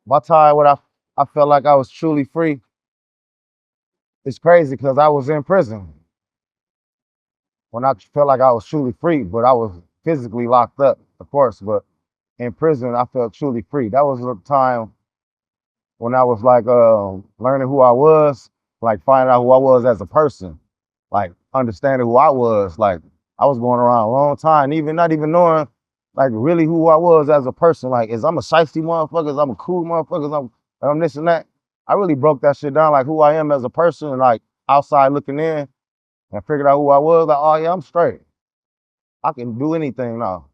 My time when I felt like I was truly free, it's crazy because I was in prison when I felt like I was truly free, but I was physically locked up, of course, but in prison, I felt truly free. That was a time when I was like learning who I was, like finding out who I was as a person, like understanding who I was. Like I was going around a long time, even not even knowing like really who I was as a person. Like, is I'm a shiesty motherfucker, is I'm a cool motherfucker, I'm this and that. I really broke that shit down, like who I am as a person, and like outside looking in, and I figured out who I was. Like, oh yeah, I'm straight. I can do anything now.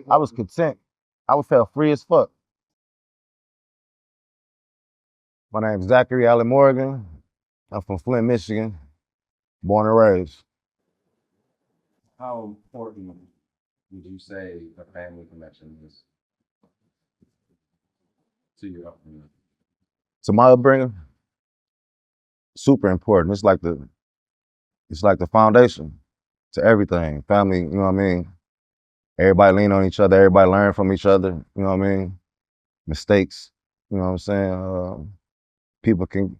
I was content. I was felt free as fuck. My name's Zachary Morgan. I'm from Flint, Michigan, born and raised. How important would you say a family connection is to your upbringing? To my upbringing, super important. It's like the foundation to everything. Family, you know what I mean? Everybody lean on each other, everybody learn from each other, you know what I mean? Mistakes, you know what I'm saying? People can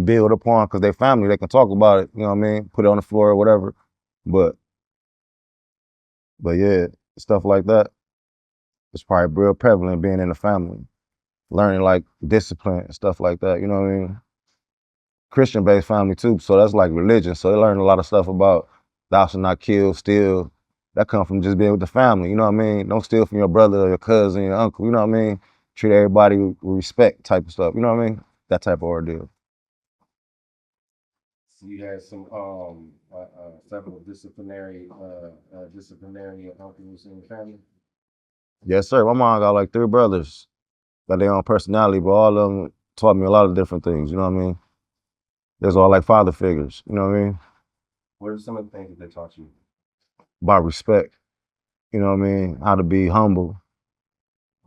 build upon because they family, they can talk about it, you know what I mean? Put it on the floor or whatever. But but yeah, stuff like that, it's probably real prevalent being in the family. Learning like discipline and stuff like that, you know what I mean? Christian-based family too, so that's like religion. So they learn a lot of stuff about thou shalt not kill, steal. That come from just being with the family, you know what I mean? Don't steal from your brother or your cousin, your uncle, you know what I mean? Treat everybody with respect type of stuff, you know what I mean? That type of ordeal. So you had some several disciplinary uncles in your family. Yes, sir. My mom got like three brothers, got their own personality, but all of them taught me a lot of different things, you know what I mean? There's all like father figures, you know what I mean? What are some of the things that they taught you? About respect, you know what I mean? How to be humble,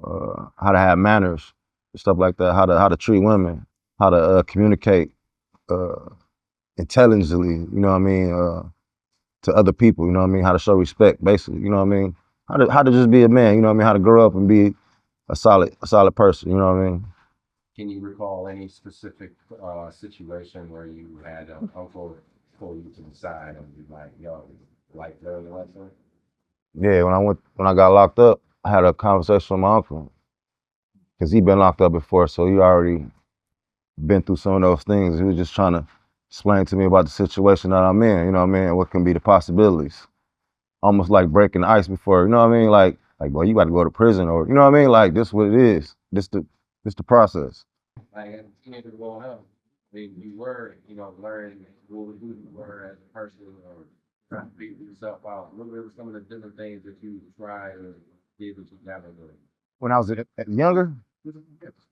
how to have manners, stuff like that. How to treat women, how to communicate uh, intelligently. You know what I mean to other people. You know what I mean. How to show respect, basically. You know what I mean. How to just be a man. You know what I mean. How to grow up and be a solid person. You know what I mean. Can you recall any specific situation where you had an uncle pull you to the side and be like, "Yo, like learn the lesson"? Yeah. When I got locked up, I had a conversation with my uncle because he been locked up before, so he already been through some of those things. He was just trying to explain to me about the situation that I'm in. You know what I mean. And what can be the possibilities. Almost like breaking the ice before, you know what I mean? Like, boy, you about to go to prison or, you know what I mean? Like, this what it is. This the process. Like as a teenager growing up, you were, learning who you were as a person or trying to figure yourself out. What were some of the different things that you tried or did that you never did? When I was younger, Just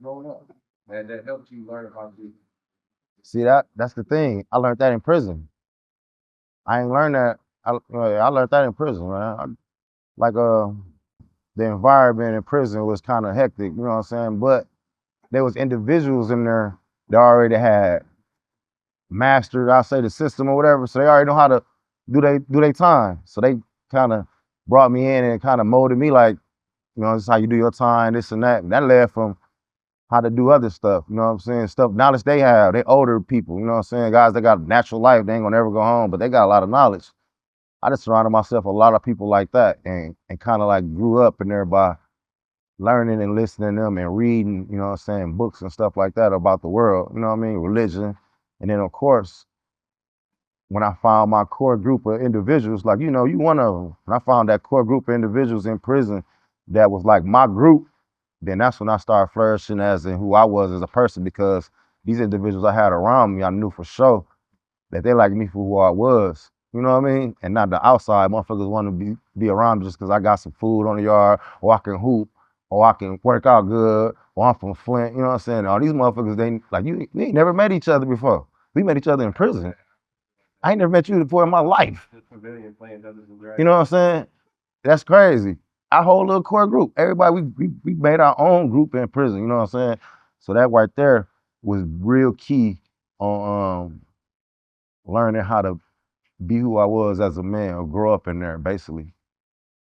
growing up. And that helped you learn how to see that's the thing. I learned that in prison. I ain't learned that. I learned that in prison, man. Like the environment in prison was kind of hectic, you know what I'm saying? But there was individuals in there that already had mastered, I say, the system or whatever. So they already know how to do their time. So they kind of brought me in and kind of molded me like, this is how you do your time, this and that. And that led from how to do other stuff, you know what I'm saying? Stuff, knowledge they have. They older people, you know what I'm saying? Guys that got a natural life, they ain't gonna ever go home, but they got a lot of knowledge. I just surrounded myself with a lot of people like that and kind of like grew up in there by learning and listening to them and reading, you know what I'm saying, books and stuff like that about the world, you know what I mean? Religion. And then of course, when I found my core group of individuals, like, you one of them. When I found that core group of individuals in prison that was like my group, then that's when I started flourishing as in who I was as a person because these individuals I had around me, I knew for sure that they liked me for who I was. You know what I mean? And not the outside motherfuckers want to be around me just because I got some food on the yard, or I can hoop, or I can work out good, or I'm from Flint. You know what I'm saying? All these motherfuckers, they like you. We ain't never met each other before. We met each other in prison. I ain't never met you before in my life. Pavilion playing Dungeons and You know what Dragons. I'm saying? That's crazy. Our whole little core group, everybody, we made our own group in prison. You know what I'm saying? So that right there was real key on learning how to be who I was as a man or grow up in there, basically.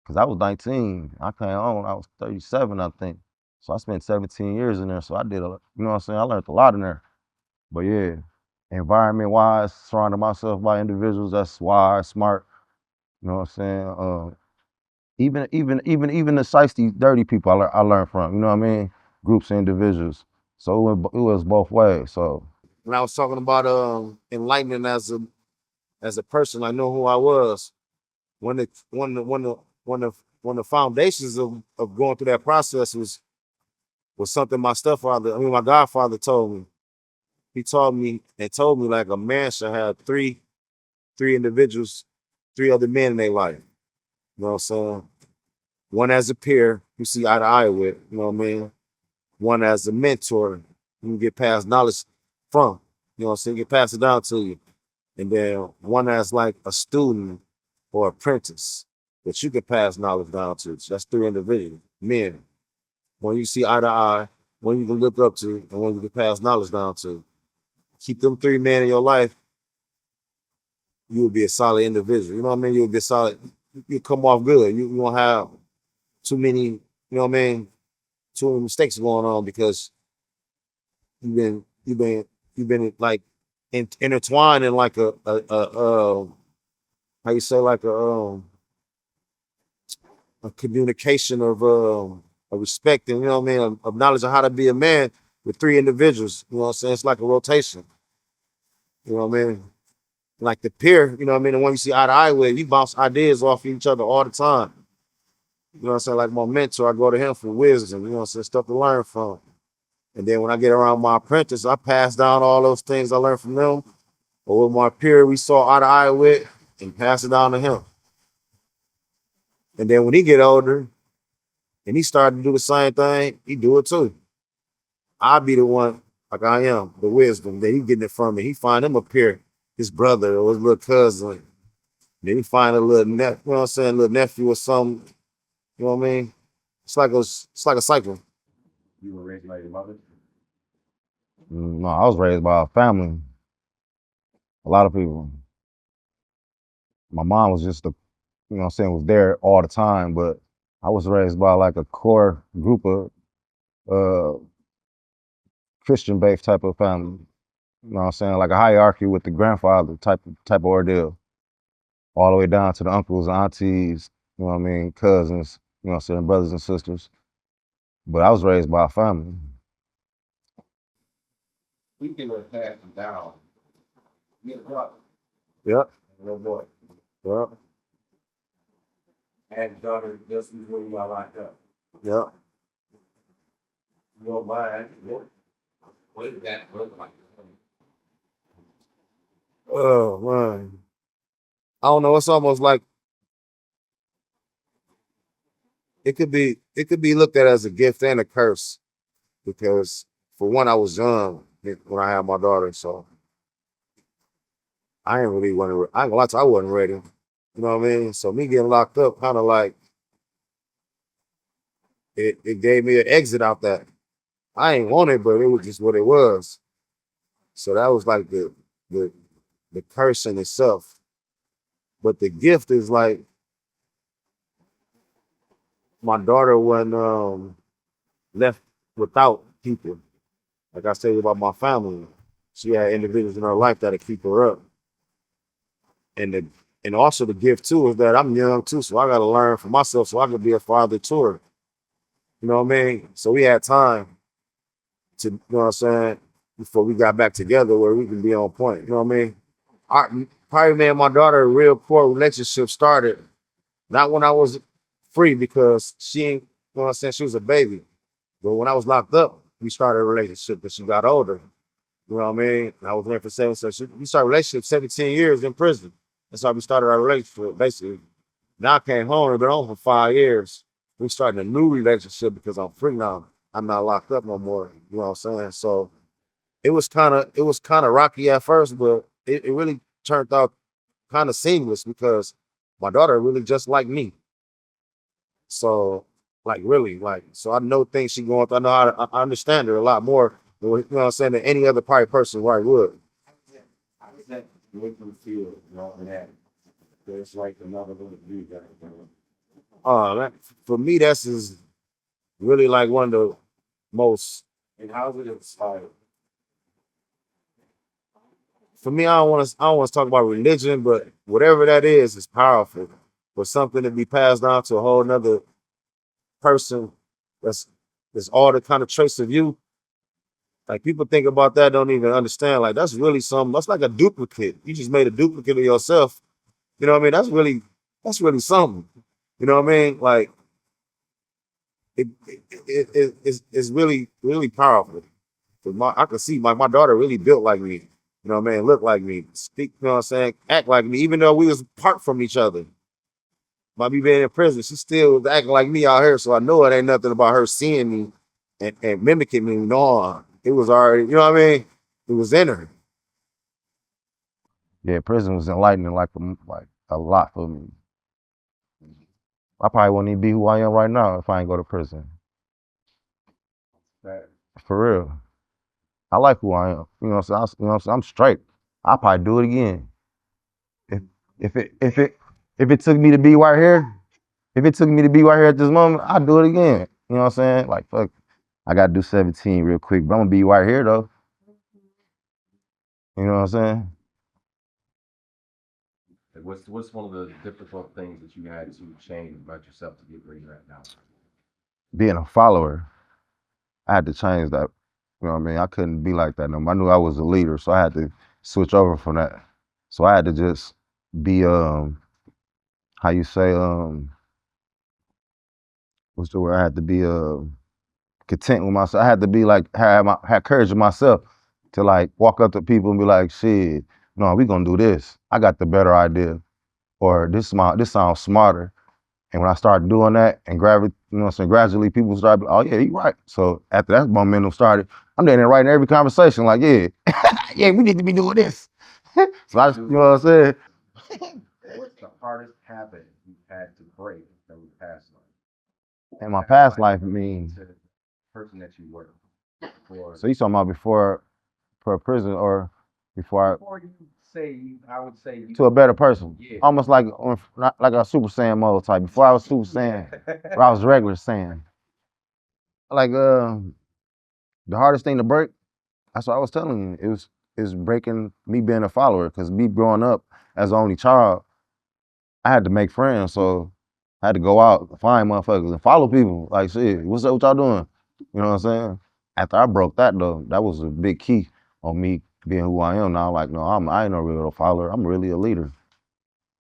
Because I was 19. I came on, I was 37, I think. So I spent 17 years in there. So I did you know what I'm saying? I learned a lot in there. But yeah, environment wise, surrounding myself by individuals that's wise, smart. You know what I'm saying? Even the shiesty, dirty people I learned from. You know what I mean? Groups of individuals. So it was both ways. So when I was talking about enlightening as a person, I know who I was. When the foundations of going through that process was something my godfather told me. He taught me and told me like a man should have three individuals, three other men in their life. You know what I'm saying? One as a peer you see eye to eye with, you know what I mean? One as a mentor you can get past knowledge from, you know what I'm saying? Get passed it down to you. And then one as like a student or apprentice that you can pass knowledge down to. So that's three individuals, men. One you see eye to eye, one you can look up to, and one you can pass knowledge down to. Keep them three men in your life, you will be a solid individual. You know what I mean? You'll be a solid, you'll come off good. You won't have too many, you know what I mean, too many mistakes going on because you've been you've been you've been like intertwined in like a how you say like a communication of respect and you know what I mean of knowledge of how to be a man with three individuals. You know what I'm saying? It's like a rotation. You know what I mean? Like the peer, you know what I mean? The one you see eye to eye with, you bounce ideas off each other all the time. You know what I'm saying? Like my mentor, I go to him for wisdom, you know what I'm saying? Stuff to learn from. And then when I get around my apprentice, I pass down all those things I learned from them. Or with my peer we saw eye to eye with and pass it down to him. And then when he get older and he started to do the same thing, he do it too. I'll be the one, like I am, the wisdom that he getting it from me. He find him a peer, his brother or his little cousin. Then he find a little you know what I'm saying, little nephew or something. You know what I mean? It's like a cycle. You were raised by your mother? no, I was raised by a family. A lot of people. My mom was just you know what I'm saying, was there all the time, but I was raised by like a core group of uh Christian based type of family. You know what I'm saying? Like a hierarchy with the grandfather type of ordeal. All the way down to the uncles, aunties, you know what I mean, cousins, you know what I'm saying, brothers and sisters. But I was raised by a family. We can pass them down. Get a brother, Yep. a little boy. Yep. And daughter just before you got locked up. Yep. You don't mind. What did that look like? Oh man. I don't know. It's almost like it could be looked at as a gift and a curse because for one, I was young when I had my daughter, so I ain't really want to. I ain't gonna lie to you, I wasn't ready. You know what I mean? So me getting locked up, kind of like it gave me an exit out that. I ain't want it, but it was just what it was. So that was like the the curse in itself. But the gift is like my daughter wasn't left without people. Like I said about my family, she had individuals in her life that'll keep her up. And and also the gift too is that I'm young too, so I gotta learn for myself so I can be a father to her. You know what I mean? So we had time to, you know what I'm saying, before we got back together where we can be on point. You know what I mean? Probably me and my daughter, a real core relationship started not when I was free because she ain't, you know what I'm saying, she was a baby. But when I was locked up, we started a relationship as she got older. You know what I mean? And I was there for 7, so we started a relationship 17 years in prison. That's how we started our relationship, basically. Now I came home, we've been on for 5 years. We started a new relationship because I'm free now. I'm not locked up no more. You know what I'm saying? So it was kind of rocky at first, but it really turned out kind of seamless because my daughter really just like me. So like really, like so I know things she going through. I know how I understand her a lot more, you know what I'm saying, than any other probably person right would. How does that make you feel, you know, in that? There's like another little dude that, That, for me, that's is really like one of most. And how's it inspired? For me, I don't want to talk about religion, but whatever that is powerful. For something to be passed down to a whole nother person that's all the kind of traits of you. Like people think about that, don't even understand. Like that's really something. That's like a duplicate. You just made a duplicate of yourself. You know what I mean? That's really something. You know what I mean? Like it's really powerful. I can see my daughter really built like me. You know what I mean? Look like me. Speak, you know what I'm saying? Act like me. Even though we was apart from each other. By me being in prison, she still was acting like me out here. So I know it ain't nothing about her seeing me and mimicking me. No, it was already, you know what I mean? It was in her. Yeah, prison was enlightening like a lot for me. I probably wouldn't even be who I am right now if I ain't go to prison. That For real. I like who I am. You know what I'm saying? You know what I'm saying? I'm straight. I'll probably do it again. If if it took me to be right here, if it took me to be right here at this moment, I'd do it again. You know what I'm saying? Like fuck, I gotta do 17 real quick, but I'm gonna be right here though. You know what I'm saying? what's one of the difficult things that you had to change about yourself to get where you're at now? Being a follower, I had to change that. You know what I mean? I couldn't be like that no more. I knew I was a leader, so I had to switch over from that. So I had to just be how you say what's the word? I had to be content with myself. I had to be like have courage in myself to like walk up to people and be like, shit, no, we gonna do this. I got the better idea, or this sounds smarter. And when I started doing that and you know what I'm saying, gradually people started, oh yeah, you right. So after that momentum started, I'm there writing every conversation like, yeah, yeah, we need to be doing this. So I, you know what I'm saying? What's the hardest habit you had to break from your past life? In my Past past life life, I relating mean, to the person that you were. Or so you talking about before for a prison or before before you say I would say you to a better person. yeah. Almost like not like a Super Saiyan mode type. Before I was Super Saiyan, or I was regular Saiyan. Like the hardest thing to break, that's what I was telling you. It was breaking me being a follower. Cause me growing up as the only child, I had to make friends. So I had to go out, find motherfuckers and follow people. Like shit, what's up, what y'all doing? You know what I'm saying? After I broke that though, that was a big key on me being who I am now. Like, no, I ain't no real follower. I'm really a leader.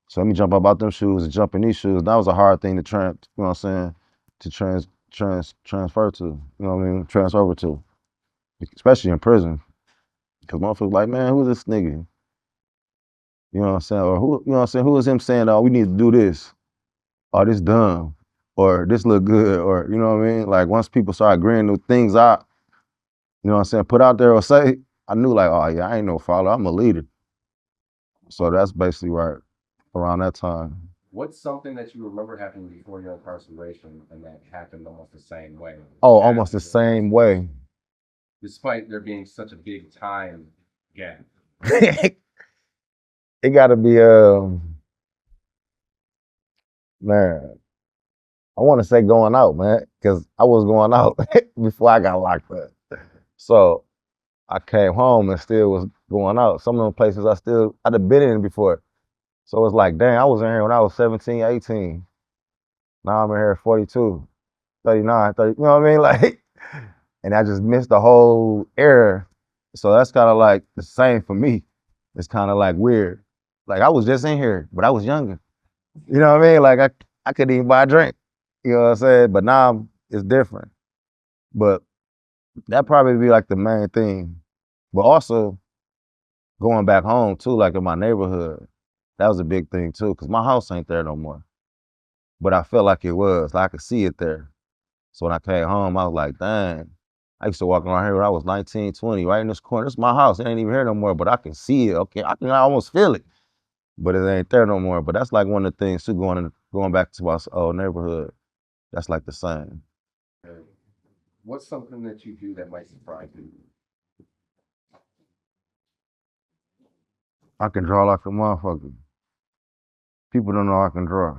So let me jump up out them shoes and jump in these shoes. That was a hard thing to you know what I'm saying, to transfer to, you know what I mean, transfer over to, especially in prison. Cause motherfuckers like, man, who's this nigga? You know what I'm saying? Or who, you know what I'm saying? Who is him saying, oh, we need to do this, or this dumb, or this look good, or you know what I mean? Like once people start agreeing to things out, you know what I'm saying, put out there or say, I knew like, oh yeah, I ain't no follower, I'm a leader. So that's basically right around that time. What's something that you remember happening before your incarceration and that happened almost the same way Oh, almost after the your same incarceration, way. despite there being such a big time gap? It gotta be man, I wanna say going out, man, because I was going out before I got locked up. So I came home and still was going out. Some of them places I'd have been in before. So it's like, dang, I was in here when I was 17, 18. Now I'm in here at 42, 39, 30, you know what I mean? Like, and I just missed the whole era. So that's kind of like the same for me. It's kind of like weird. Like I was just in here, but I was younger. You know what I mean? Like I couldn't even buy a drink. You know what I'm saying? But now it's different. But that probably be like the main thing. But also going back home too, like in my neighborhood, that was a big thing too, because my house ain't there no more. But I felt like it was. Like I could see it there. So when I came home, I was like, dang. I used to walk around here when I was 19, 20, right in this corner. This is my house. It ain't even here no more, but I can see it. Okay, I can almost feel it. But it ain't there no more. But that's like one of the things too, going back to my old neighborhood. That's like the same. Uh, What's something that you do that might surprise you? I can draw like a motherfucker. People don't know I can draw.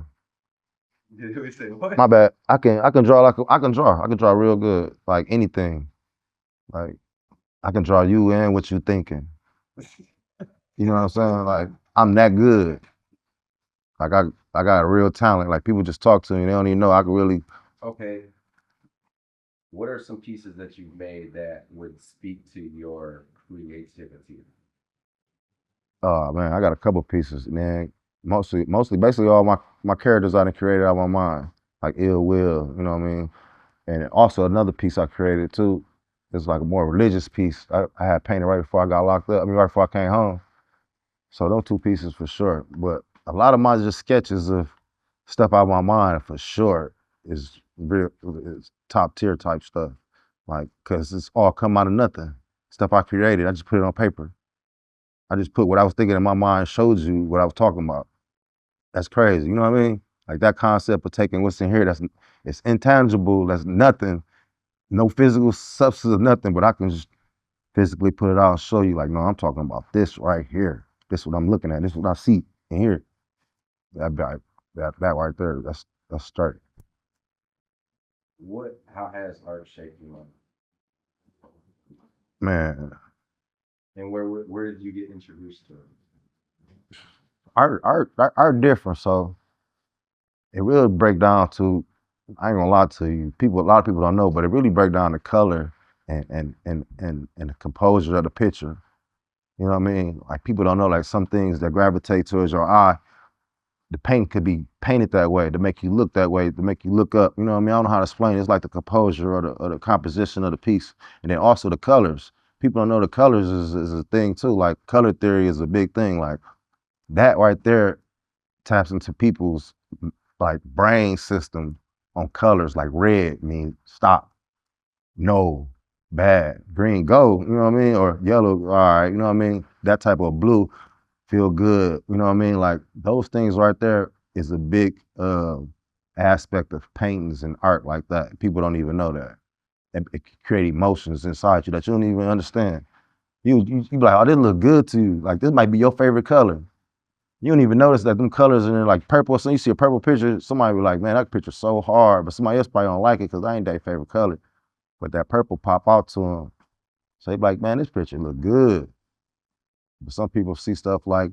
We say what? My bad. I can draw I can draw real good. Like anything. Like I can draw you and what you thinking. You know what I'm saying? Like I'm that good. Like I got a real talent. Like people just talk to me. They don't even know I can really. Okay. What are some pieces that you've made that would speak to your creativity? Oh man, I got a couple pieces, man. Mostly, basically all my characters I done created out of my mind, like Ill Will. You know what I mean? And also another piece I created too. It's like a more religious piece. I had painted right before I got locked up. I mean, right before I came home. So those two pieces for sure. But a lot of mine just sketches of stuff out of my mind for sure. Is real, is top tier type stuff. Like, cause it's all come out of nothing. Stuff I created, I just put it on paper. I just put what I was thinking in my mind, showed you what I was talking about. That's crazy. You know what I mean? Like that concept of taking what's in here, it's intangible, that's nothing, no physical substance of nothing, but I can just physically put it out and show you, like, no, I'm talking about this right here. This is what I'm looking at. This is what I see and hear. That right there, that's straight. How has art shaped you, Man, and where did you get introduced to it? art different. So it really break down to, I ain't gonna lie to you. A lot of people don't know, but it really break down to color and the composure of the picture. You know what I mean? Like people don't know, like some things that gravitate towards your eye, the paint could be painted that way to make you look that way, to make you look up. You know what I mean? I don't know how to explain it. It's like the composure or the composition of the piece. And then also the colors. People don't know the colors is a thing too. Like color theory is a big thing. Like that right there taps into people's like brain system on colors. Like red means stop, no, bad. Green, go. You know what I mean? Or yellow, all right. You know what I mean? That type of blue, feel good. You know what I mean? Like those things right there is a big aspect of paintings and art like that. People don't even know that. It can create emotions inside you that you don't even understand. You be like, oh, this look good to you. Like this might be your favorite color. You don't even notice that them colors in there like purple. So you see a purple picture, somebody be like, man, that picture's so hard. But somebody else probably don't like it because that ain't their favorite color. But that purple pop out to them. So they be like, man, this picture look good. But some people see stuff like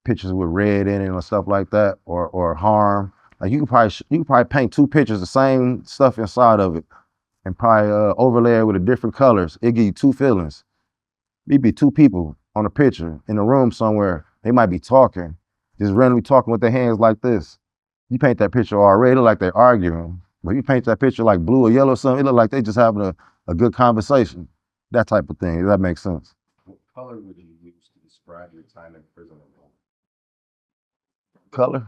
pictures with red in it and stuff like that, or harm. Like you can probably paint two pictures, the same stuff inside of it, and probably overlay it with the different colors. It give you two feelings. It be two people on a picture in a room somewhere. They might be talking, just randomly talking with their hands like this. You paint that picture already, it look like they're arguing. But you paint that picture like blue or yellow or something, it look like they just having a good conversation. That type of thing. Does that make sense? What color would you use to describe your time in prison? Color?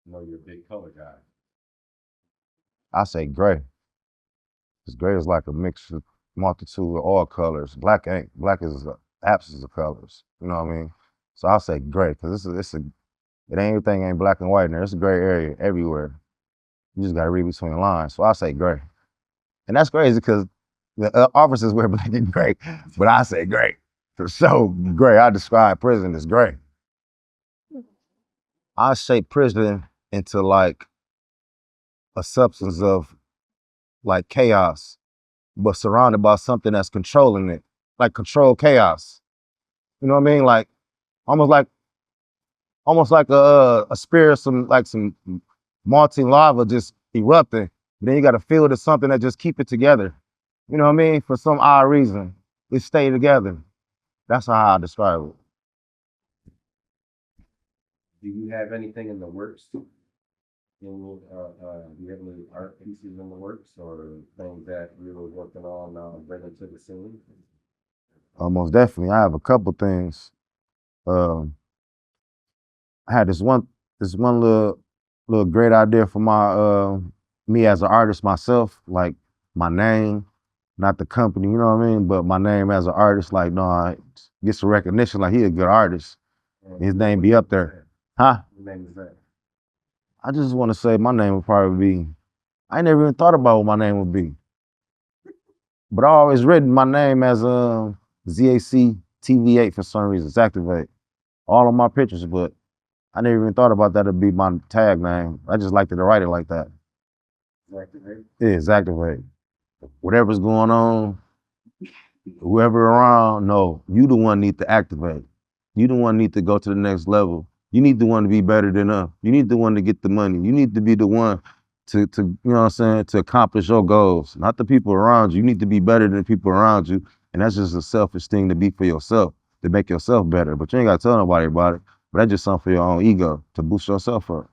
You know, you're a big color guy. I say gray. Because gray is like a mixture, multitude of all colors. Black ain't. Black is the absence of colors. You know what I mean? So I'll say gray, because it ain't everything ain't black and white in there. It's a gray area everywhere. You just gotta read between the lines. So I say gray. And that's crazy because the officers wear black and gray, but I say gray. For sure, gray. I describe prison as gray. I shape prison into like a substance of like chaos, but surrounded by something that's controlling it, like control chaos. You know what I mean? Like almost like almost like a spear of some molten lava just erupting. Then you got to feel it as something that just keep it together. You know what I mean? For some odd reason, it stay together. That's how I describe it. Do you have anything in the works? Do you have any art pieces in the works or things that you were working on bringing to the scene? Most definitely, I have a couple things. Um, I had this one little great idea for my me as an artist myself, like my name, not the company, you know what I mean, but my name as an artist, like no, I get some recognition, like he a good artist. His name be up there, huh? What name is that? I just want to say my name would probably be. I never even thought about what my name would be, but I always written my name as ZAC TV8 for some reason. It's Activate all of my pictures, but I never even thought about that to be my tag name. I just liked to write it like that. Activate. Yeah, it's Activate. Whatever's going on, whoever around, no, you the one need to activate. You the one need to go to the next level. You need the one to be better than us. You need the one to get the money. You need to be the one to you know what I'm saying, to accomplish your goals. Not the people around you. You need to be better than the people around you. And that's just a selfish thing to be for yourself, to make yourself better. But you ain't gotta tell nobody about it. But that's just something for your own ego, to boost yourself up.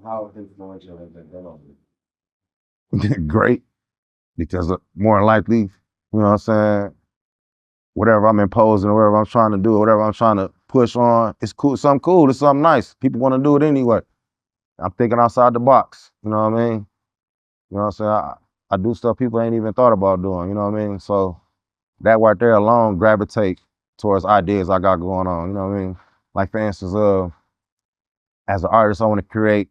How influential has that been on you? Great. Because more than likely, you know what I'm saying, whatever I'm imposing, or whatever I'm trying to do, or whatever I'm trying to push on, it's cool, something cool, it's something nice. People want to do it anyway. I'm thinking outside the box, you know what I mean? You know what I'm saying? I do stuff people ain't even thought about doing, you know what I mean? So that right there alone gravitate towards ideas I got going on, you know what I mean? Like for instance, as an artist, I want to create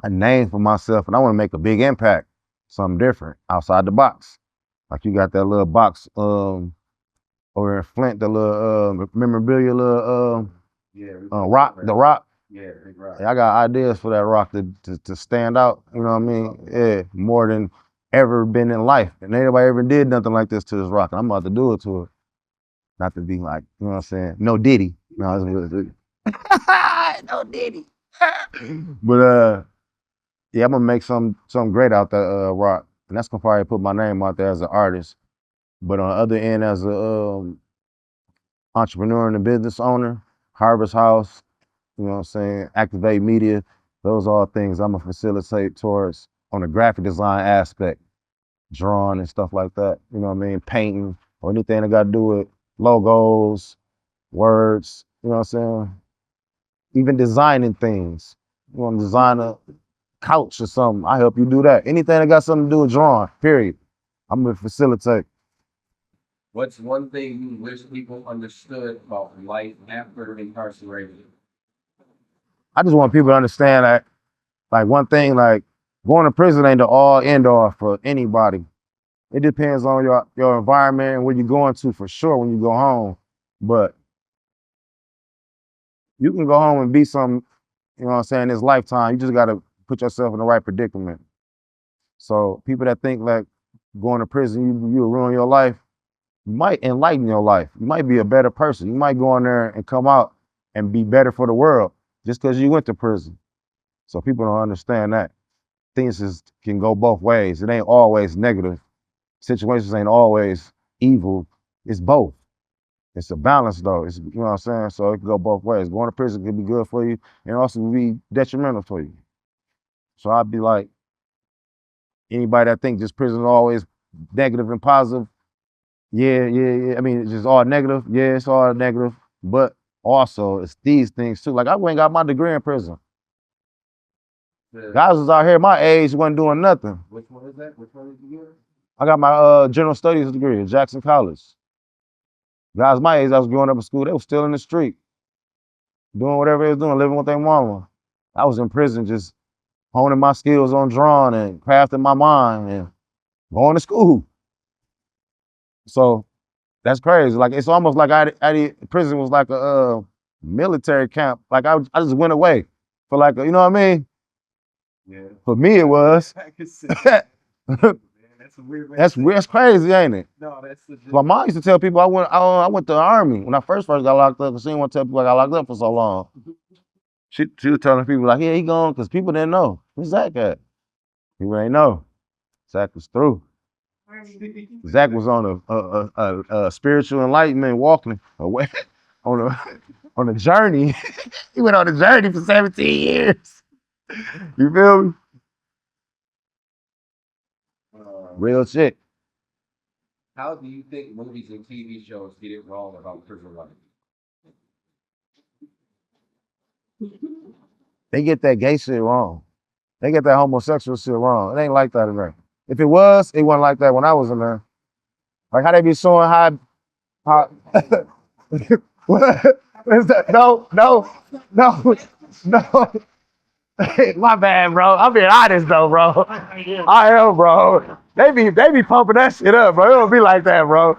a name for myself and I want to make a big impact, something different, outside the box. Like you got that little box, over in Flint, the little memorabilia, little Yeah. rock, the rock. Yeah, big rock. I got ideas for that rock to stand out. You know what I mean? Yeah, more than ever been in life, and anybody ever did nothing like this to this rock. And I'm about to do it to it. Not to be like, you know what I'm saying? No Diddy. No, no Diddy. But yeah, I'm gonna make something great out that rock, and that's gonna probably put my name out there as an artist. But on the other end, as a entrepreneur and a business owner, Harvest House, you know what I'm saying, Activate Media, those are all things I'm gonna facilitate towards on the graphic design aspect, drawing and stuff like that, you know what I mean, painting or anything that got to do with logos, words, you know what I'm saying, even designing things. You want to design a couch or something, I help you do that. Anything that got something to do with drawing, period, I'm gonna facilitate. What's one thing you wish people understood about life after incarceration? I just want people to understand that, like one thing, like going to prison ain't the all end all for anybody. It depends on your environment and where you're going to for sure when you go home. But you can go home and be something, you know what I'm saying, this lifetime. You just gotta put yourself in the right predicament. So people that think like going to prison, you'll ruin your life, you might enlighten your life. You might be a better person. You might go in there and come out and be better for the world just because you went to prison. So people don't understand that. Can go both ways. It ain't always negative. Situations ain't always evil. It's both. It's a balance though. It's, you know what I'm saying? So it can go both ways. Going to prison can be good for you and also be detrimental for you. So I'd be like, anybody that thinks just prison is always negative and positive, yeah. I mean, it's just all negative. Yeah, it's all negative. But also it's these things too. Like I went and got my degree in prison. Guys was out here my age wasn't doing nothing. Which one is that? Which one did you get? I got my general studies degree at Jackson College. Guys my age, I was growing up in school, they was still in the street, doing whatever they was doing, living with their mama. I was in prison just honing my skills on drawing and crafting my mind and going to school. So that's crazy. Like it's almost like prison was like a military camp. Like I just went away for like you know what I mean? Yeah. For me it was. That's a weird way. That's weird. That's crazy, ain't it? No, that's legit. My mom used to tell people I went to the army when I first got locked up. Cause she didn't want to tell people I got locked up for so long. She was telling people like, yeah, he gone, because people didn't know. Who's Zach at? People ain't know. Zach was through. Zach was on a spiritual enlightenment walking away on a journey. He went on a journey for 17 years. You feel me? Real shit. How do you think movies and TV shows get it wrong about prison life? They get that gay shit wrong. They get that homosexual shit wrong. It ain't like that in there. If it was, it wasn't like that when I was in there. Like how they be showing how what is that? No. My bad, bro. I'm being honest though, bro. I am, bro. They be pumping that shit up, bro. It don't be like that, bro.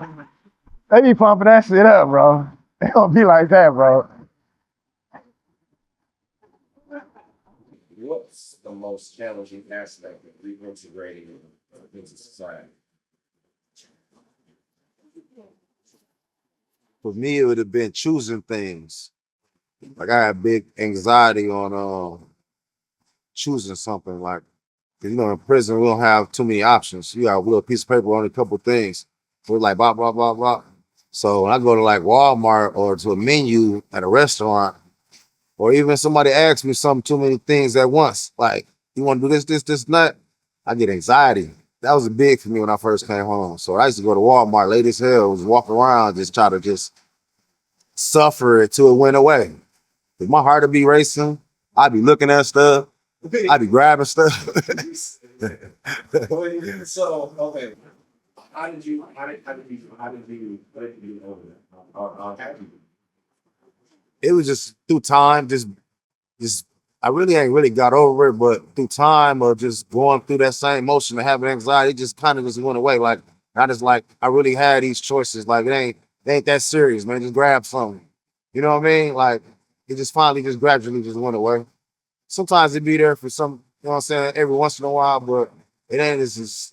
They be pumping that shit up, bro. It don't be like that, bro. the most challenging aspect of reintegrating into society? For me, it would have been choosing things. Like I had big anxiety on choosing something. Like, 'cause, you know, in prison we don't have too many options. You got a little piece of paper on a couple things. We're like blah blah blah blah. So when I go to like Walmart or to a menu at a restaurant, or even somebody asks me something too many things at once, like you want to do this, and that, I get anxiety. That was big for me when I first came home. So I used to go to Walmart late as hell, just walk around, just try to just suffer it till it went away. If my heart would be racing, I'd be looking at stuff, I'd be grabbing stuff. So, okay, how did you over that? How did you? It was just through time, just I really ain't really got over it, but through time of just going through that same motion and having anxiety, it just kind of just went away. Like I just like I really had these choices. Like it ain't that serious, man. Just grab something. You know what I mean? Like it just finally just gradually just went away. Sometimes it be there for some, you know what I'm saying, every once in a while, but it ain't as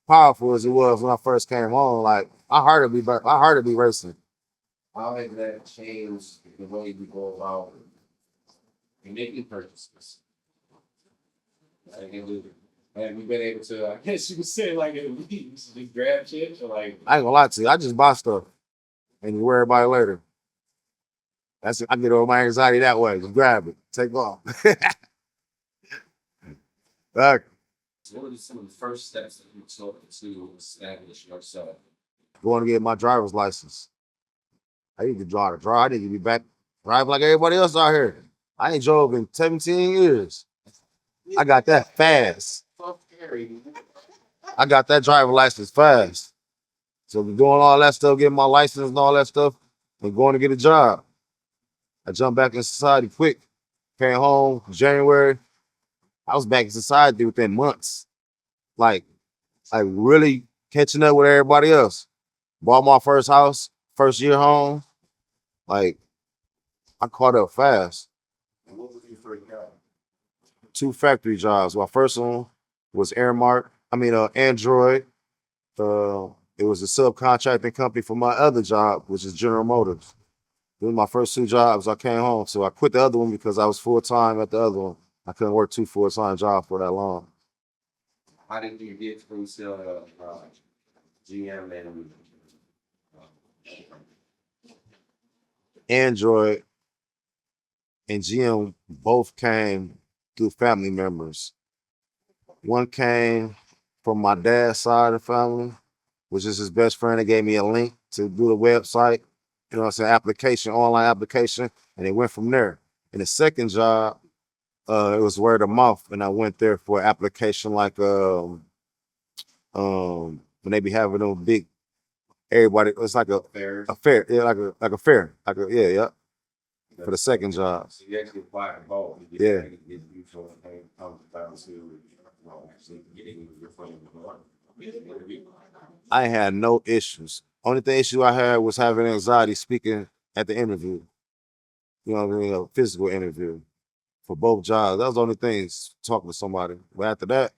powerful as it was when I first came home. Like my heart would be racing. How has that changed the way you go about making purchases? Like, have you been able to, I guess you could say, like, at least just grab shit or like, I ain't gonna lie to you. I just buy stuff and you worry about it later. That's I get over my anxiety that way. Just grab it, take off. Like, what are some of the first steps that you took to establish yourself? going to get my driver's license. I need to drive. I need to be back driving like everybody else out here. I ain't drove in 17 years. I got that fast. I got that driver license fast. So doing all that stuff, getting my license and all that stuff, and going to get a job. I jumped back in society quick. Came home January. I was back in society within months. Like really catching up with everybody else. Bought my first house, first year home. Like I caught up fast. And what was your first job? 2 factory jobs. My first one was Android. It was a subcontracting company for my other job, which is General Motors. Those were my first 2 jobs I came home. So I quit the other one because I was full time at the other one. I couldn't work 2 full-time jobs for that long. How did you get through to GM and Android and GM both came through family members. One came from my dad's side of the family, which is his best friend. They gave me a link to do the website, you know what I'm saying, application, online application, and it went from there. And the second job, it was word of mouth, and I went there for application like when they be having them big everybody. It's like fairs? a fair, yeah, like a fair, yeah. For the second job, So you actually applied for both. yeah. Get you to come down to actually getting your foot in the door. I had no issues. Only thing issue I had was having anxiety speaking at the interview. You know what I mean? A physical interview for both jobs. That was the only things talking to somebody. But after that,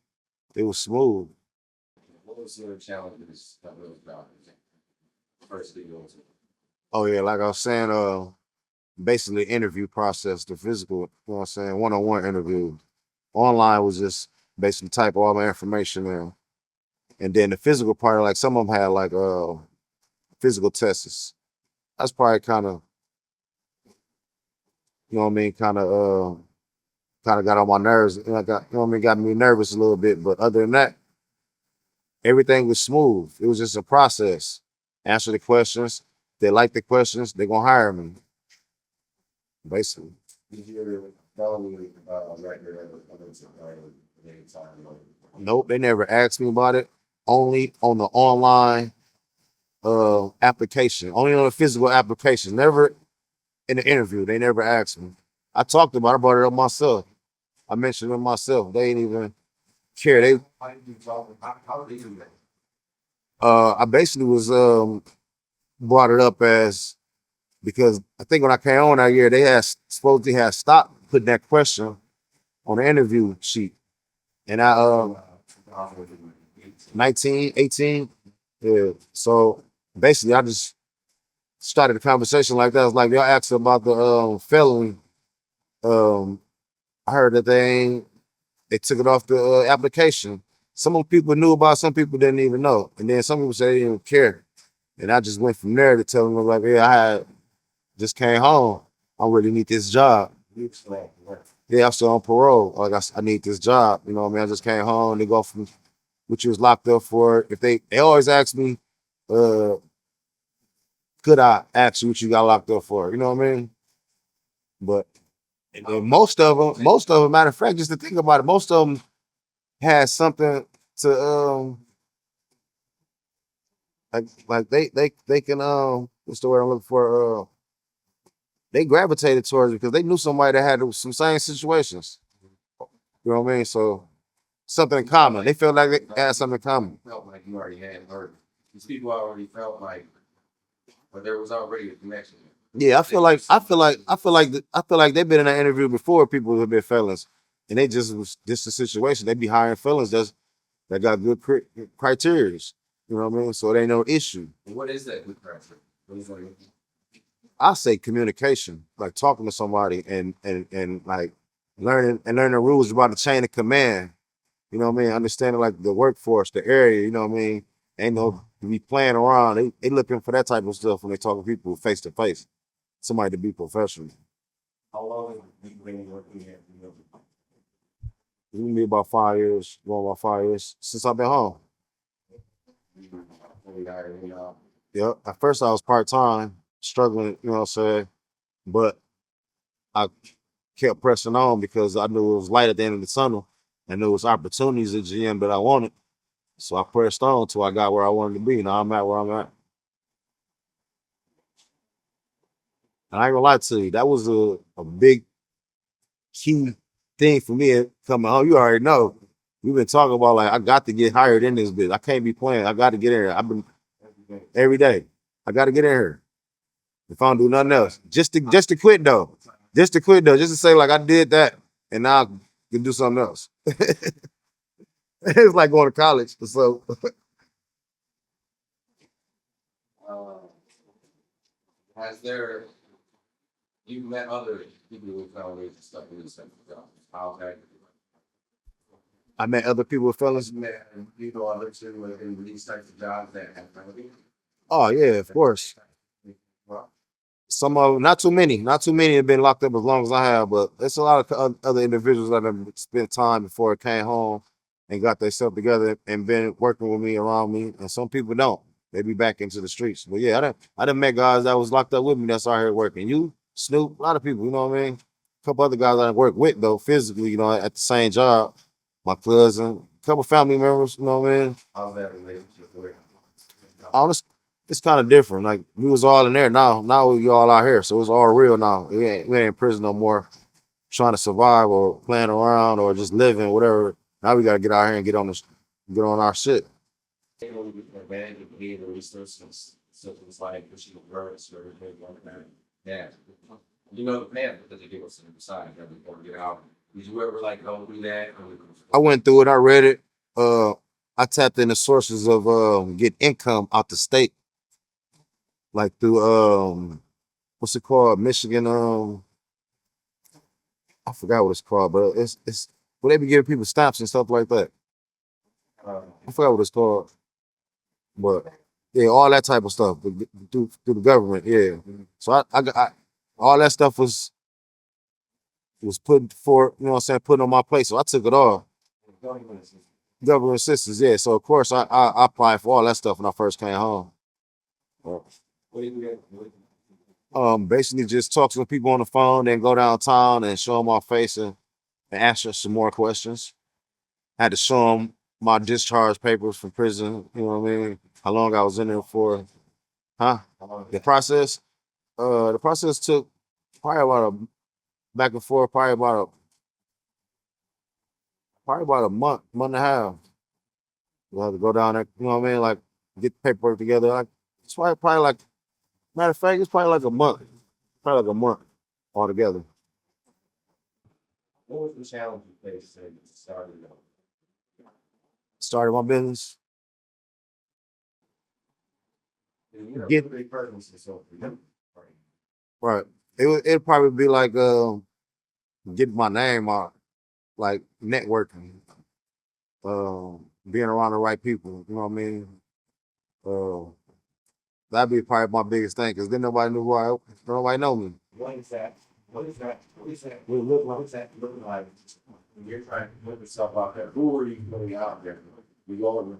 it was smooth. What was your challenges that those jobs? First thing you to? Oh yeah, like I was saying, basically interview process, the physical, you know what I'm saying, one-on-one interview. Online was just basically type all my information in. And then the physical part, like some of them had like physical tests. That's probably kind of, you know what I mean, kind of got on my nerves. You know, you know what I mean, got me nervous a little bit. But other than that, everything was smooth. It was just a process. Answer the questions. They like the questions, they're gonna hire me. Basically. Did you ever felony record ever come into any time? Nope, they never asked me about it. Only on the online application. Only on the physical application. Never in the interview. They never asked me. I talked about it, I brought it up myself. I mentioned it myself. They didn't even care. How did you talk? How did you do that? I basically was brought it up as because I think when I came on that year, they had supposedly had stopped putting that question on the interview sheet. And I 19, 18. Yeah. So basically I just started a conversation like that. I was like, y'all asked about the felony. Um, I heard that they took it off the application. Some of the people knew about, some people didn't even know. And then some people said they didn't even care. And I just went from there to tell them like, yeah, I had just came home. I really need this job. Yeah, I'm still on parole. Like I need this job. You know what I mean? I just came home. They go from what you was locked up for. If they always ask me, uh, could I ask you what you got locked up for? You know what I mean? But and most of them, matter of fact, just to think about it, most of them had something to like they can what's the word I'm looking for? They gravitated towards it because they knew somebody that had some same situations. You know what I mean? So something in common. They felt like they had something in common. Felt like you already had heard. These people already felt like, but there was already a connection. Yeah, I feel like they've been in that interview before. People who have been felons, and they just was just the situation. They be hiring felons that got good criteria. You know what I mean? So it ain't no issue. And what is that good pressure? What is like, I say communication, like talking to somebody and like learning the rules about the chain of command. You know what I mean? Understanding like the workforce, the area. You know what I mean? Ain't no to be playing around. They looking for that type of stuff when they talking to people face to face. Somebody to be professional. how long have you been working at? It's been about 5 years, going about 5 years since I've been home. Yep. At first I was part time, struggling, you know what I'm saying? But I kept pressing on because I knew it was light at the end of the tunnel and there was opportunities at GM that I wanted. So I pressed on until I got where I wanted to be. Now I'm at where I'm at. And I ain't gonna lie to you, that was a big key thing for me coming home. You already know. We've been talking about like I got to get hired in this bit. I can't be playing. I got to get in here. I've been every day. I got to get in here. If I don't do nothing else, just to quit though, just to quit though, just to say like I did that and now I can do something else. It's like going to college. So Uh, has there you met other people with felonies and stuff in the same job? How that I met other people with fellas. you met people other too in these types of jobs that have felonies? Oh yeah, of course. Well, Some of not too many, not too many have been locked up as long as I have, but it's a lot of other individuals that have spent time before it came home and got themselves together and been working with me around me. And some people don't. They be back into the streets. But yeah, I done met guys that was locked up with me that's out here working. You, Snoop, a lot of people, you know what I mean? A couple other guys I work with though, physically, you know, at the same job. My cousin, a couple family members, you know what I mean? how's that relationship work? Honest, it's kind of different. Like we was all in there now. Now we all out here, so it's all real now. We ain't in prison no more, trying to survive or playing around or just living, whatever. Now we gotta get out here and get on our shit. They don't get advantage of being the resources, such as like pushing the birds or anything like that. Yeah. You know the plan because they give us an side that we want to get out. Did you ever like go through that? I went through it. I read it. Uh, I tapped into sources of get income out the state, like through what's it called, Michigan. I forgot what it's called, but it's where they be giving people stamps and stuff like that. I forgot what it's called. But yeah, all that type of stuff through the government. Yeah. So all that stuff was put for, you know what I'm saying, put on my plate. So I took it all. Government assistance, yeah. So of course I applied for all that stuff when I first came home. Basically just talk to the people on the phone, then go downtown and show them my face and answer some more questions. Had to show them my discharge papers from prison. You know what I mean? How long I was in there for? Huh? The process took probably about a back and forth, probably about a month and a half. We had to go down there, you know what I mean? Like get the paperwork together. Like it's probably like matter of fact, it's probably like a month. Probably like a month altogether. What was the challenge you faced since you started out? Started my business. And you're a Get big person, so for you, right? right. It'd probably be like getting my name out, like networking, being around the right people. You know what I mean? Uh, that'd be probably my biggest thing, because then nobody knew nobody know me. What is that? What is that? What is that? What look like? What's that look like when you're trying to put yourself out there? Who are you putting out there? You go and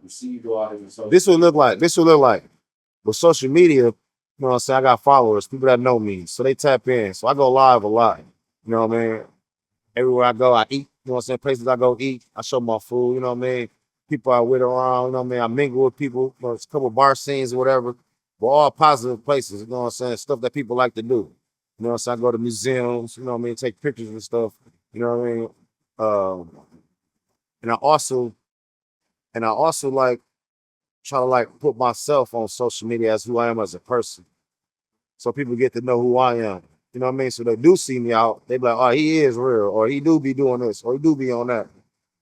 you see you go out and so This would look like. This would look like. With social media, you know what I'm saying? I got followers, people that know me, so they tap in. So I go live a lot. You know what I mean? Everywhere I go, I eat. You know what I'm saying? Places I go eat, I show my food. You know what I mean? People I with around. You know what I mean? I mingle with people. You know, it's a couple bar scenes or whatever, but all positive places. You know what I'm saying? Stuff that people like to do. You know what I'm saying? I go to museums. You know what I mean? Take pictures and stuff. You know what I mean? Um, and I also like try to like put myself on social media as who I am as a person, so people get to know who I am. You know what I mean? So they do see me out, they be like, oh, he is real, or he do be doing this, or he do be on that.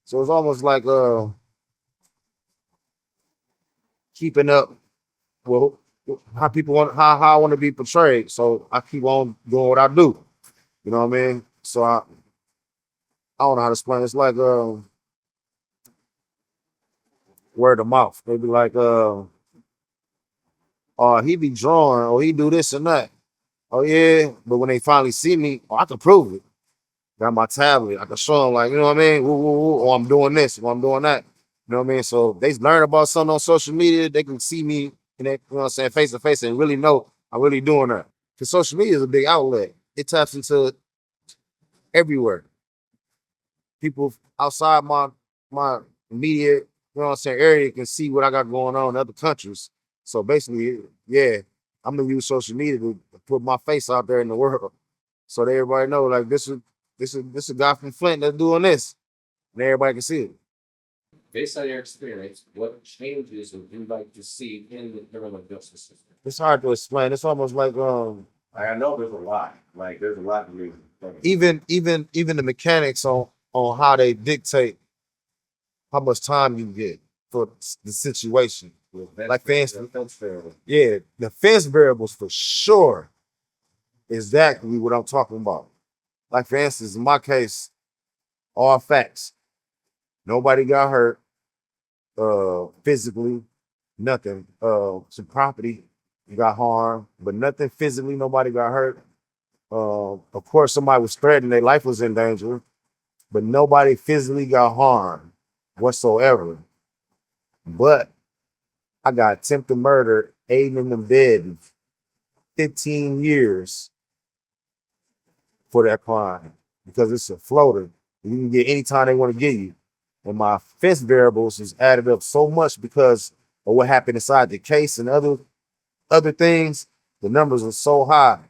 So it's almost like keeping up with how people want how I want to be portrayed. So I keep on doing what I do. You know what I mean? So I don't know how to explain. It's like word of mouth. They be like, oh, he be drawing, or he do this and that. Oh yeah, but when they finally see me, oh, I can prove it. Got my tablet. I can show them, like, you know what I mean? Woo, woo, woo. Or I'm doing this, or I'm doing that. You know what I mean? So they learn about something on social media. They can see me, and they, you know what I'm saying, face to face, and really know I'm really doing that. Because social media is a big outlet. It taps into everywhere. People outside my immediate, you know what I'm saying, area can see what I got going on in other countries. So basically, yeah, I'm gonna use social media to put my face out there in the world, so that everybody know, like, this is a guy from Flint that's doing this, and everybody can see it. based on your experience, what changes would you like to see in the criminal justice system? It's hard to explain. It's almost like Like, I know there's a lot. Like there's a lot to me. even the mechanics on how they dictate how much time you get for the situation. Like for instance, yeah, the fence variables for sure exactly what I'm talking about. Like for instance, in my case, all facts. Nobody got hurt physically, nothing. Some property got harmed, but nothing physically, nobody got hurt. Of course, somebody was threatened, their life was in danger, but nobody physically got harmed whatsoever. But I got attempted murder, aiding and abetting, 15 years for that crime, because it's a floater. You can get anytime they want to get you. And my fence variables is added up so much because of what happened inside the case and other things. The numbers are so high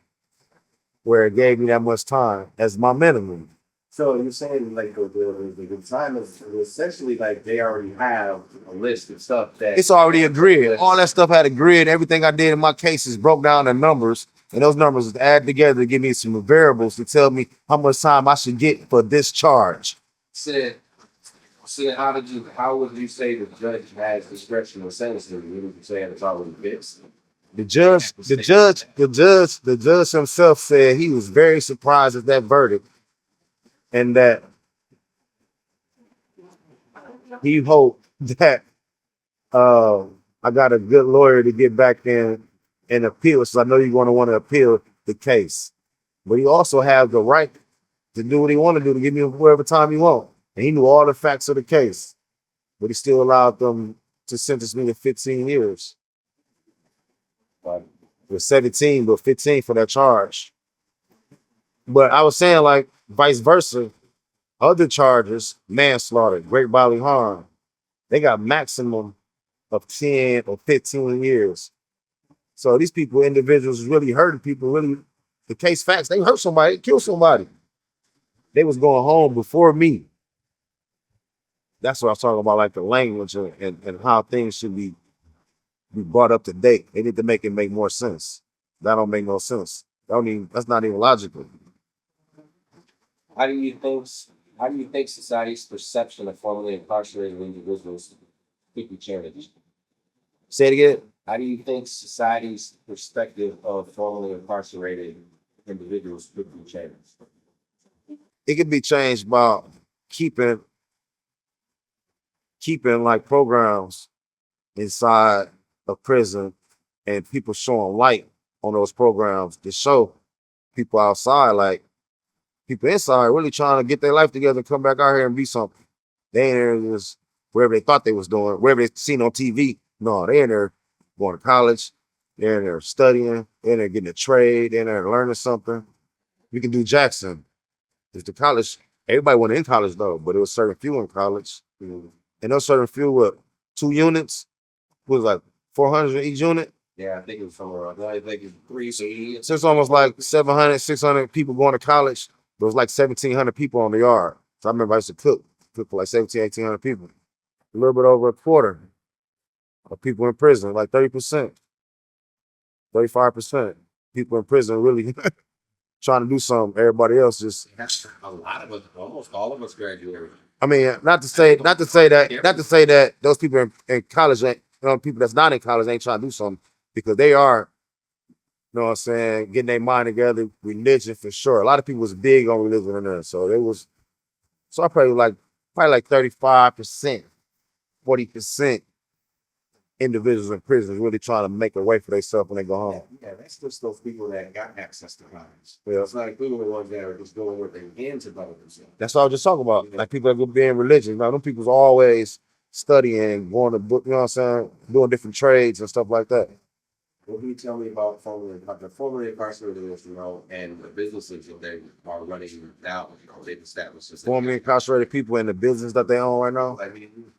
where it gave me that much time as my minimum. So you're saying like the time is essentially like they already have a list of stuff that It's already a grid. All that stuff had a grid. Everything I did in my cases broke down in numbers, and those numbers was added together to give me some variables to tell me how much time I should get for this charge. said. So how would you say the judge has discretion in sentencing? You would say it's already fixed. The judge himself said he was very surprised at that verdict, and that he hoped that uh, I got a good lawyer to get back in and appeal. So I know you're going to want to appeal the case, but he also has the right to do what he want to do, to give me whatever time he want. And he knew all the facts of the case, but he still allowed them to sentence me to 15 years. Like, it was 17, but 15 for that charge. But I was saying, like, vice versa, other charges, manslaughter, great bodily harm, they got maximum of 10 or 15 years. So these people, individuals really hurting people, really, the case facts, they hurt somebody, killed somebody. They was going home before me. That's what I was talking about, like the language and how things should be brought up to date. They need to make it make more sense. That don't make no sense. That's not even logical. How do you think how do you think society's perception of formerly incarcerated individuals could be changed? Say it again. How do you think society's perspective of formerly incarcerated individuals could be changed? It could be changed by keeping keeping like programs inside a prison and people showing light on those programs to show people outside, like people inside really trying to get their life together and come back out here and be something. They in there just wherever they thought they was doing, wherever they seen on TV. No, they in there going to college, they're in there studying, they're in there getting a trade, they're in there learning something. We can do Jackson. It's the college. Everybody went in college though, but it was certain few in college. And those certain few were 2 units, was like 400 each unit. Yeah, I think it was somewhere around. I think it's three. So it's almost like 700, 600 people going to college. There was like 1,700 people on the yard. So I remember I used to cook for like 17, 1,800 people. A little bit over a quarter of people in prison, like 30%, 35% people in prison really trying to do something. Everybody else just, A lot of us, almost all of us graduated. I mean, not to say that those people in college ain't, people that's not in college ain't trying to do something, because they are, you know what I'm saying, getting their mind together, religion for sure. A lot of people was big on religion in there. So it was, so I probably like 35%, 40% individuals in prison really trying to make a way for themselves when they go home. Yeah, that's just those people that got access to college. Yeah. It's like we were the ones that are just doing what they can to better themselves. That's what I was just talking about. Like people that go be in religion. Now, them people's always studying, going to book, you know what I'm saying, doing different trades and stuff like that. What can you tell me about the formerly incarcerated, and the businesses that they are running now? They've established. Formerly incarcerated people in the business that they own right now. I mean,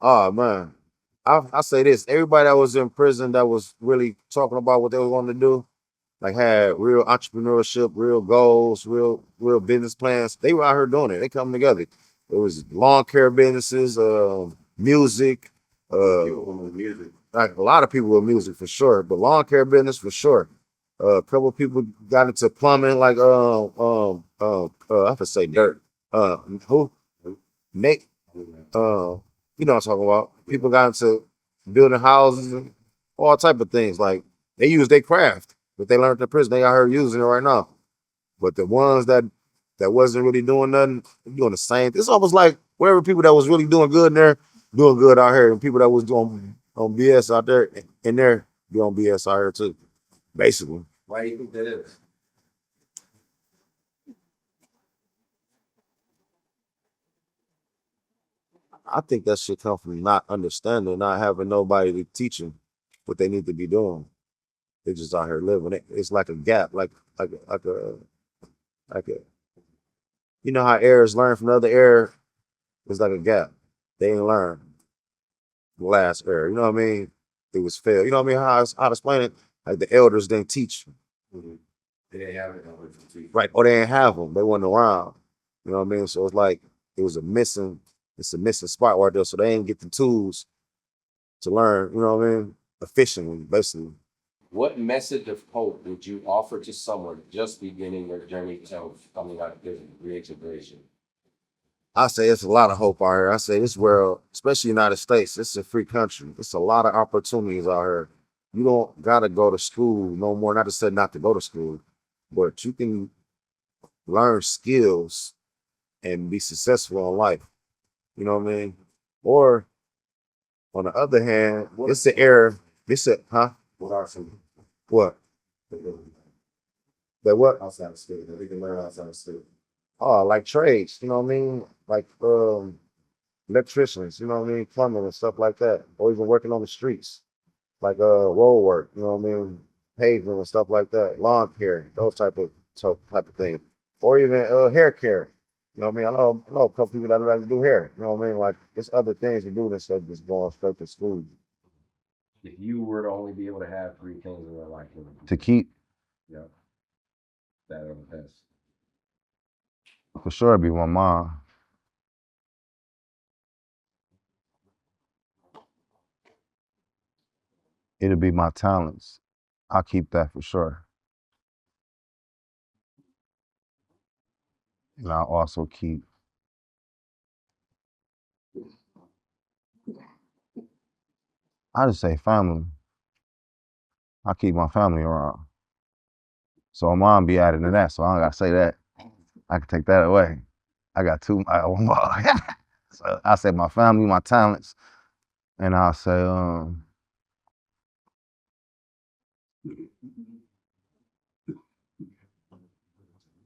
Oh man, I say this: everybody that was in prison that was really talking about what they were going to do, like had real entrepreneurship, real goals, real business plans. They were out here doing it. They come together. It was lawn care businesses, music, music. like a lot of people with music for sure, but lawn care business for sure. A couple of people got into plumbing, like I could say dirt. Who? Nick. You know what I'm talking about. People got into building houses and all type of things. Like they use their craft that they learned in prison. They out here using it right now. But the ones that wasn't really doing nothing, doing the same. It's almost like wherever people that was really doing good in there, doing good out here, and people that was doing on BS out there in there, doing BS out here too. Basically. Why do you think that is? I think that should come from not understanding, not having nobody to teach them what they need to be doing. They're just out here living. It's like a gap, like a, you know how heirs learn from the other heir? It's like a gap. They ain't learn the last heir. You know what I mean? It was failed. You know what I mean? How to explain it? Like the elders didn't teach. Mm-hmm. They didn't have it. Right. Or they didn't have them. They wasn't around. You know what I mean? So it's like it's a missing spot right there. So they ain't get the tools to learn, you know what I mean? Efficiently, basically. What message of hope would you offer to someone just beginning their journey to coming out of prison, reintegration? I say it's a lot of hope out here. I say this world, especially United States, it's a free country. It's a lot of opportunities out here. You don't gotta go to school no more. Not to say not to go to school, but you can learn skills and be successful in life. You know what I mean? Or on the other hand, it's an error. It's a What are some what? That what? outside of state that we can learn outside of state? Oh, like trades, you know what I mean? Like electricians, you know what I mean? Plumbing and stuff like that. Or even working on the streets, like road work, you know what I mean? Paving and stuff like that. Lawn care, those type of things. Or even hair care. You know what I mean? I know a couple people that like to do hair. You know what I mean? Like there's other things to do instead of just going straight to school. If you were to only be able to have three things in your life, To keep, yeah, that are the best. for sure, be my mom. It'll be my talents. I'll keep that for sure. And I also keep, I just say family. I keep my family around. So my mom be added to that, so I don't gotta say that. I can take that away. I got one more. So I say my family, my talents, and I'll say, I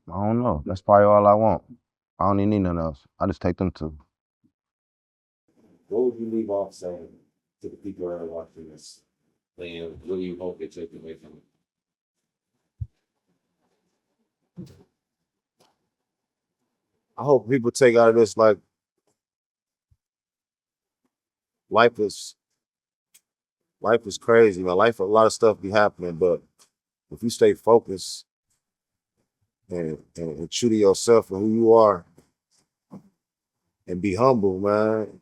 don't know. That's probably all I want. I don't even need nothing else. I just take them two. What would you leave off saying to the people that are watching this? And what do you hope they take away from it? I hope people take out of this like life is life is crazy, man. Life, a lot of stuff be happening, but if you stay focused and true to yourself and who you are, and be humble, man,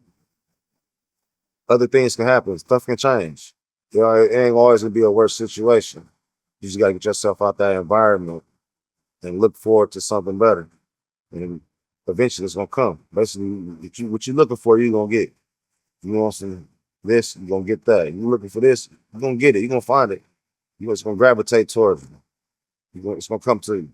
other things can happen. Stuff can change. You know, it ain't always gonna be a worse situation. You just gotta get yourself out that environment and look forward to something better. And eventually it's gonna come. Basically, what you looking for, you're gonna get. You want some this, you're gonna get that. You looking for this, you're gonna get it, you're gonna find it. It's gonna gravitate towards you. It's gonna come to you.